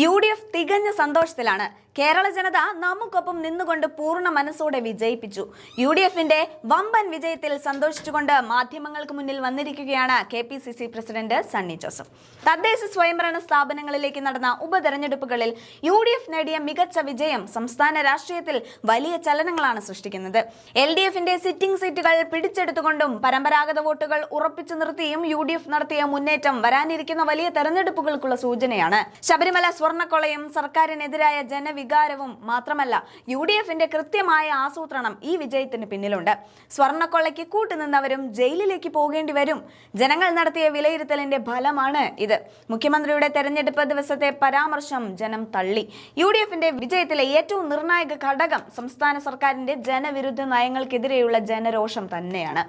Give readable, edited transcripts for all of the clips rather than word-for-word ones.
UDF തികഞ്ഞ സന്തോഷത്തിലാണ്. കേരള ജനത നമുക്കൊപ്പം നിന്നുകൊണ്ട് പൂർണ്ണ മനസ്സോടെ വിജയിപ്പിച്ചു. UDFന്റെ വമ്പൻ വിജയത്തിൽ സന്തോഷിച്ചുകൊണ്ട് മാധ്യമങ്ങൾക്ക് മുന്നിൽ വന്നിരിക്കുകയാണ് KPCC പ്രസിഡന്റ് സണ്ണി ജോസഫ്. തദ്ദേശ സ്വയംഭരണ സ്ഥാപനങ്ങളിലേക്ക് നടന്ന ഉപതെരഞ്ഞെടുപ്പുകളിൽ UDF നേടിയ മികച്ച വിജയം സംസ്ഥാന രാഷ്ട്രീയത്തിൽ വലിയ ചലനങ്ങളാണ് സൃഷ്ടിക്കുന്നത്. LDFന്റെ സിറ്റിംഗ് സീറ്റുകൾ പിടിച്ചെടുത്തുകൊണ്ടും പരമ്പരാഗത വോട്ടുകൾ ഉറപ്പിച്ചു നിർത്തിയും UDF നടത്തിയ മുന്നേറ്റം വരാനിരിക്കുന്ന വലിയ തെരഞ്ഞെടുപ്പുകൾക്കുള്ള സൂചനയാണ്. ശബരിമല സ്വർണ്ണക്കൊള്ളയും സർക്കാരിനെതിരായ ജനവികാരവും മാത്രമല്ല, UDFന്റെ കൃത്യമായ ആസൂത്രണം ഈ വിജയത്തിന് പിന്നിലുണ്ട്. സ്വർണ്ണക്കൊള്ളയ്ക്ക് കൂട്ടുനിന്നവരും ജയിലിലേക്ക് പോകേണ്ടി വരും. ജനങ്ങൾ നടത്തിയ വിലയിരുത്തലിന്റെ ഫലമാണ് ഇത്. മുഖ്യമന്ത്രിയുടെ തെരഞ്ഞെടുപ്പ് ദിവസത്തെ പരാമർശം ജനം തള്ളി. UDFന്റെ വിജയത്തിലെ ഏറ്റവും നിർണായക ഘടകം സംസ്ഥാന സർക്കാരിന്റെ ജനവിരുദ്ധ നയങ്ങൾക്കെതിരെയുള്ള ജനരോഷം തന്നെയാണ്.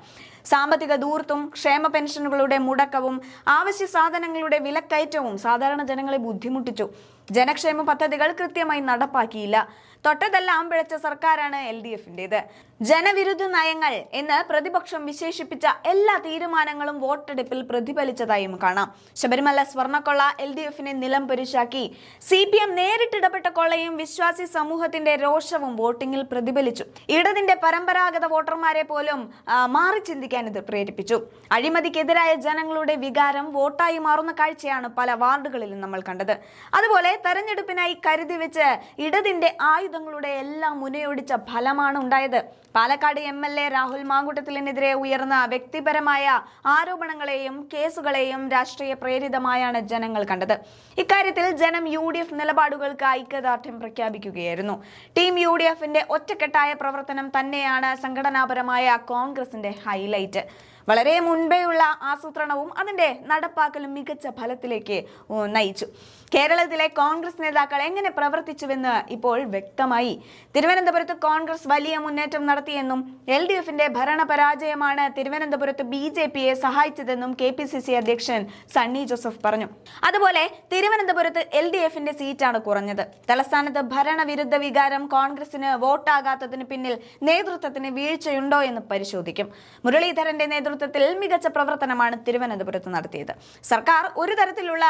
സാമ്പത്തിക ധൂർത്തും ക്ഷേമ പെൻഷനുകളുടെ മുടക്കവും അവശ്യ സാധനങ്ങളുടെ വിലക്കയറ്റവും സാധാരണ ജനങ്ങളെ ബുദ്ധിമുട്ടിച്ചു. ജനക്ഷേമ പദ്ധതികൾ കൃത്യമായി നടപ്പാക്കിയില്ല. തൊട്ടതെല്ലാം പിഴച്ച സർക്കാരാണ് LDFന്റേത്. ജനവിരുദ്ധ നയങ്ങൾ എന്ന് പ്രതിപക്ഷം വിശേഷിപ്പിച്ച എല്ലാ തീരുമാനങ്ങളും വോട്ടെടുപ്പിൽ പ്രതിഫലിച്ചതായും കാണാം. ശബരിമല സ്വർണ്ണക്കൊള്ള LDFനെ നിലം പരിശാക്കി. CPM നേരിട്ടിടപെട്ട കൊള്ളയും വിശ്വാസി സമൂഹത്തിന്റെ രോഷവും വോട്ടിംഗിൽ പ്രതിഫലിച്ചു. ഇടതിന്റെ പരമ്പരാഗത വോട്ടർമാരെ പോലും മാറി ചിന്തിക്കാൻ ഇത് പ്രേരിപ്പിച്ചു. അഴിമതിക്കെതിരായ ജനങ്ങളുടെ വികാരം വോട്ടായി മാറുന്ന കാഴ്ചയാണ് പല വാർഡുകളിലും നമ്മൾ കണ്ടത്. അതുപോലെ തെരഞ്ഞെടുപ്പിനായി കരുതി വെച്ച് ഇടതിന്റെ ആയുധങ്ങളുടെ എല്ലാം മുനയൊടിച്ച ഫലമാണ് ഉണ്ടായത്. പാലക്കാട് MLA രാഹുൽ മാങ്കൂട്ടത്തിലിനെതിരെ ഉയർന്ന വ്യക്തിപരമായ ആരോപണങ്ങളെയും കേസുകളെയും രാഷ്ട്രീയ പ്രേരിതമായാണ് ജനങ്ങൾ കണ്ടത്. ഇക്കാര്യത്തിൽ ജനം UDF നിലപാടുകൾക്ക് ഐക്യദാർഢ്യം പ്രഖ്യാപിക്കുകയായിരുന്നു. ടീം UDFന്റെ ഒറ്റക്കെട്ടായ പ്രവർത്തനം തന്നെയാണ് സംഘടനാപരമായ കോൺഗ്രസിന്റെ ഹൈലൈറ്റ്. വളരെ മുൻപേയുള്ള ആസൂത്രണവും അതിന്റെ നടപ്പാക്കലും മികച്ച ഫലത്തിലേക്ക് നയിച്ചു. കേരളത്തിലെ കോൺഗ്രസ് നേതാക്കൾ എങ്ങനെ പ്രവർത്തിച്ചുവെന്ന് ഇപ്പോൾ വ്യക്തമായി. തിരുവനന്തപുരത്ത് കോൺഗ്രസ് വലിയ മുന്നേറ്റം നടത്തിയെന്നും LDFന്റെ ഭരണപരാജയമാണ് തിരുവനന്തപുരത്ത് BJPയെ സഹായിച്ചതെന്നും KPCC അധ്യക്ഷൻ സണ്ണി ജോസഫ് പറഞ്ഞു. അതുപോലെ തിരുവനന്തപുരത്ത് LDFന്റെ സീറ്റാണ് കുറഞ്ഞത്. തലസ്ഥാനത്ത് ഭരണവിരുദ്ധ വികാരം കോൺഗ്രസിന് വോട്ടാകാത്തതിന് പിന്നിൽ നേതൃത്വത്തിന് വീഴ്ചയുണ്ടോ എന്ന് പരിശോധിക്കും. മുരളീധരന്റെ നേതൃത്വത്തിൽ മികച്ച പ്രവർത്തനമാണ് തിരുവനന്തപുരത്ത് നടത്തിയത്. സർക്കാർ ഒരു തരത്തിലുള്ള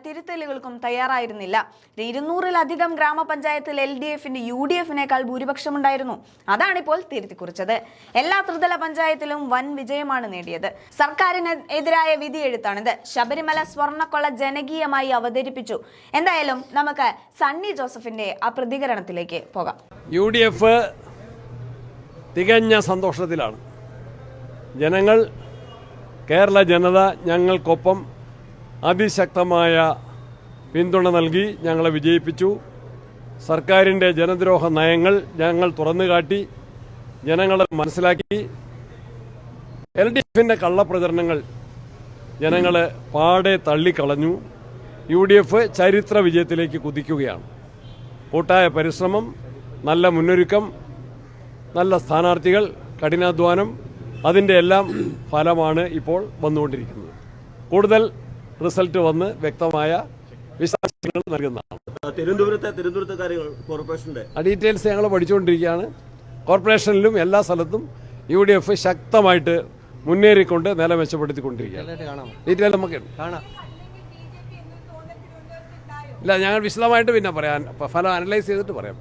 തിരുത്തലുകൾക്കും തയ്യാറായിരുന്നില്ല. 200-ലധികം ഗ്രാമപഞ്ചായത്തിൽ LDFന്റെ UDFനേക്കാൾ ഭൂരിപക്ഷമുണ്ടായിരുന്നു. അതാണിപ്പോൾ തിരുത്തിക്കുറിച്ചത്. എല്ലാ ത്രിതല പഞ്ചായത്തിലും വൻ വിജയമാണ് നേടിയത്. സർക്കാരിനെതിരായ വിധിയെഴുത്താണിത്. ശബരിമല സ്വർണ്ണക്കൊള്ള ജനകീയമായി അവതരിപ്പിച്ചു. എന്തായാലും നമുക്ക് സണ്ണി ജോസഫിന്റെ ആ പ്രതികരണത്തിലേക്ക് പോകാം. UDF തികഞ്ഞ സന്തോഷത്തിലാണ്. ജനങ്ങൾ, കേരള ജനത ഞങ്ങൾക്കൊപ്പം അതിശക്തമായ പിന്തുണ നൽകി ഞങ്ങളെ വിജയിപ്പിച്ചു. സർക്കാരിൻ്റെ ജനദ്രോഹ നയങ്ങൾ ഞങ്ങൾ തുറന്നുകാട്ടി, ജനങ്ങളെ മനസ്സിലാക്കി. LDFന്റെ കള്ളപ്രചരണങ്ങൾ ജനങ്ങളെ പാടെ തള്ളിക്കളഞ്ഞു. UDF ചരിത്ര വിജയത്തിലേക്ക് കുതിക്കുകയാണ്. കൂട്ടായ പരിശ്രമം, നല്ല മുന്നൊരുക്കം, നല്ല സ്ഥാനാർത്ഥികൾ, കഠിനാധ്വാനം, അതിൻ്റെ എല്ലാം ഫലമാണ് ഇപ്പോൾ വന്നുകൊണ്ടിരിക്കുന്നത്. കൂടുതൽ റിസൾട്ട് വന്ന് വ്യക്തമായ വിശദാംശങ്ങൾ നൽകുന്നതാണ്. തിരുവനന്തപുരത്തെ കാര്യങ്ങൾ കോർപ്പറേഷന്റെ ഡീറ്റെയിൽസ് ഞങ്ങൾ പഠിച്ചുകൊണ്ടിരിക്കുകയാണ്. കോർപ്പറേഷനിലും എല്ലാ സ്ഥലത്തും UDF ശക്തമായിട്ട് മുന്നേറിക്കൊണ്ട് നില മെച്ചപ്പെടുത്തിക്കൊണ്ടിരിക്കുകയാണ്. ഡീറ്റെയിൽ നമുക്ക് ഇല്ല, ഞങ്ങൾ വിശദമായിട്ട് പിന്നെ പറയാൻ ഫലം അനലൈസ് ചെയ്തിട്ട് പറയാം.